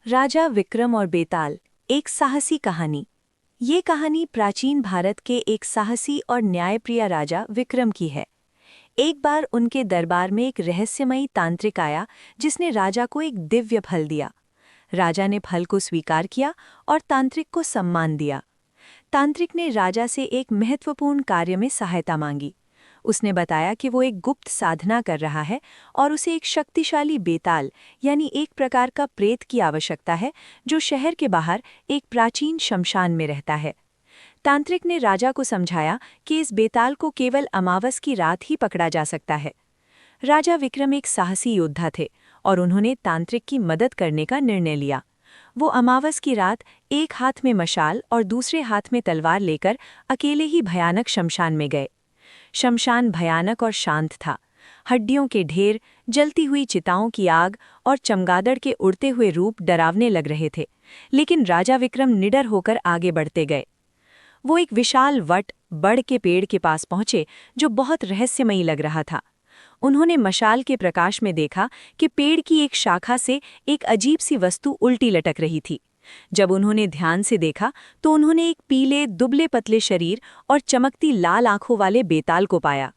राजा विक्रम और बेताल, एक साहसी कहानी। ये कहानी प्राचीन भारत के एक साहसी और न्यायप्रिय राजा विक्रम की है। एक बार उनके दरबार में एक रहस्यमयी तांत्रिक आया जिसने राजा को एक दिव्य फल दिया। राजा ने फल को स्वीकार किया और तांत्रिक को सम्मान दिया। तांत्रिक ने राजा से एक महत्वपूर्ण कार्य में सहायता मांगी। उसने बताया कि वो एक गुप्त साधना कर रहा है और उसे एक शक्तिशाली बेताल यानी एक प्रकार का प्रेत की आवश्यकता है जो शहर के बाहर एक प्राचीन शमशान में रहता है। तांत्रिक ने राजा को समझाया कि इस बेताल को केवल अमावस की रात ही पकड़ा जा सकता है। राजा विक्रम एक साहसी योद्धा थे और उन्होंने तांत्रिक की मदद करने का निर्णय लिया। वो अमावस की रात एक हाथ में मशाल और दूसरे हाथ में तलवार लेकर अकेले ही भयानक शमशान में गए। शमशान भयानक और शांत था। हड्डियों के ढेर, जलती हुई चिताओं की आग और चमगादड़ के उड़ते हुए रूप डरावने लग रहे थे, लेकिन राजा विक्रम निडर होकर आगे बढ़ते गए। वो एक विशाल वट बड़ के पेड़ के पास पहुंचे जो बहुत रहस्यमयी लग रहा था। उन्होंने मशाल के प्रकाश में देखा कि पेड़ की एक शाखा से एक अजीब सी वस्तु उल्टी लटक रही थी। जब उन्होंने ध्यान से देखा तो उन्होंने एक पीले दुबले पतले शरीर और चमकती लाल आंखों वाले बेताल को पाया।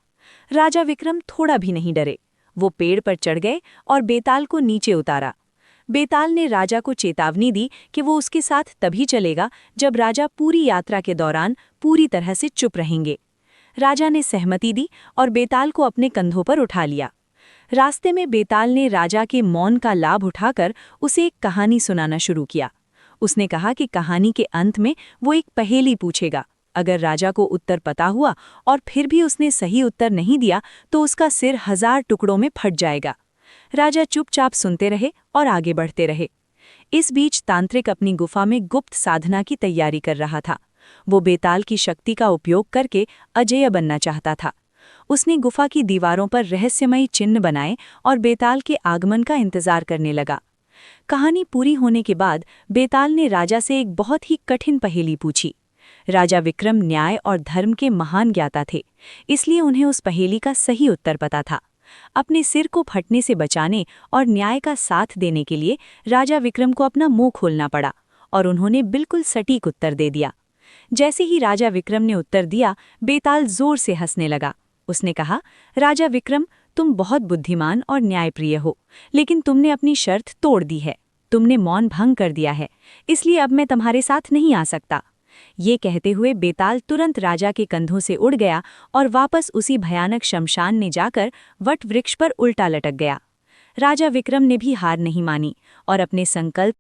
राजा विक्रम थोड़ा भी नहीं डरे। वो पेड़ पर चढ़ गए और बेताल को नीचे उतारा। बेताल ने राजा को चेतावनी दी कि वो उसके साथ तभी चलेगा जब राजा पूरी यात्रा के दौरान पूरी तरह से चुप रहेंगे। राजा ने सहमति दी और बेताल को अपने कंधों पर उठा लिया। रास्ते में बेताल ने राजा के मौन का लाभ उठाकर उसे एक कहानी सुनाना शुरू किया। उसने कहा कि कहानी के अंत में वो एक पहेली पूछेगा। अगर राजा को उत्तर पता हुआ और फिर भी उसने सही उत्तर नहीं दिया तो उसका सिर 1000 टुकड़ों में फट जाएगा। राजा चुपचाप सुनते रहे और आगे बढ़ते रहे। इस बीच तांत्रिक अपनी गुफा में गुप्त साधना की तैयारी कर रहा था। वो बेताल की शक्ति का उपयोग करके अजेय बनना चाहता था। उसने गुफा की दीवारों पर रहस्यमयी चिन्ह बनाए और बेताल के आगमन का इंतजार करने लगा। कहानी पूरी होने के बाद बेताल ने राजा से एक बहुत ही कठिन पहेली पूछी। राजा विक्रम न्याय और धर्म के महान ज्ञाता थे, इसलिए उन्हें उस पहेली का सही उत्तर पता था। अपने सिर को फटने से बचाने और न्याय का साथ देने के लिए राजा विक्रम को अपना मुंह खोलना पड़ा और उन्होंने बिल्कुल सटीक उत्तर दे दिया। जैसे ही राजा विक्रम ने उत्तर दिया, बेताल जोर से हंसने लगा। उसने कहा, राजा विक्रम, तुम बहुत बुद्धिमान और न्यायप्रिय हो, लेकिन तुमने अपनी शर्त तोड़ दी है। तुमने मौन भंग कर दिया है, इसलिए अब मैं तुम्हारे साथ नहीं आ सकता। ये कहते हुए बेताल तुरंत राजा के कंधों से उड़ गया और वापस उसी भयानक शमशान में जाकर वट वृक्ष पर उल्टा लटक गया। राजा विक्रम ने भी हार नहीं मानी और अपने संकल्प